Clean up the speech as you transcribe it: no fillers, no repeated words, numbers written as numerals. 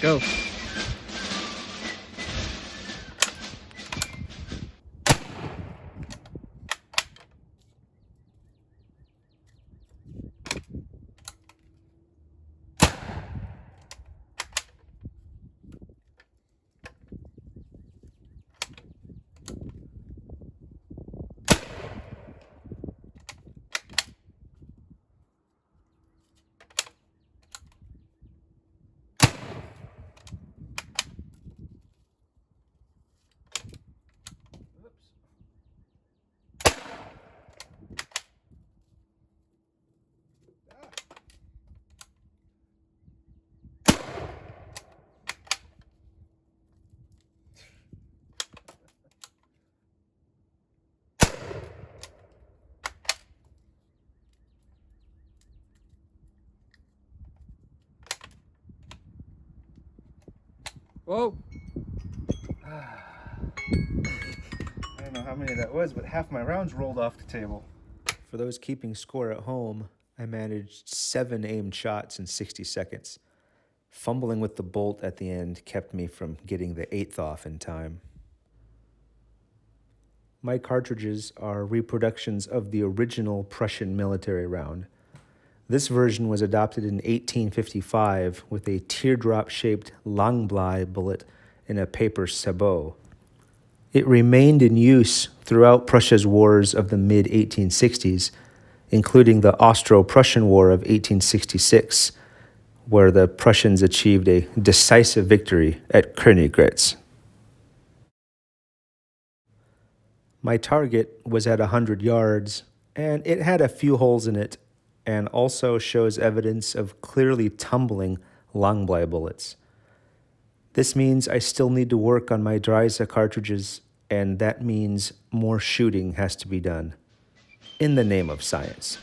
Go. Whoa. I don't know how many that was, but half my rounds rolled off the table. For those keeping score at home, I managed 7 aimed shots in 60 seconds. Fumbling with the bolt at the end kept me from getting the 8th off in time. My cartridges are reproductions of the original Prussian military round. This version was adopted in 1855 with a teardrop-shaped Langblei bullet in a paper sabot. It remained in use throughout Prussia's wars of the mid-1860s, including the Austro-Prussian War of 1866, where the Prussians achieved a decisive victory at Königgrätz. My target was at 100 yards, and it had a few holes in it, and also shows evidence of clearly tumbling Langblei bullets. This means I still need to work on my Dreyse cartridges, and that means more shooting has to be done, in the name of science.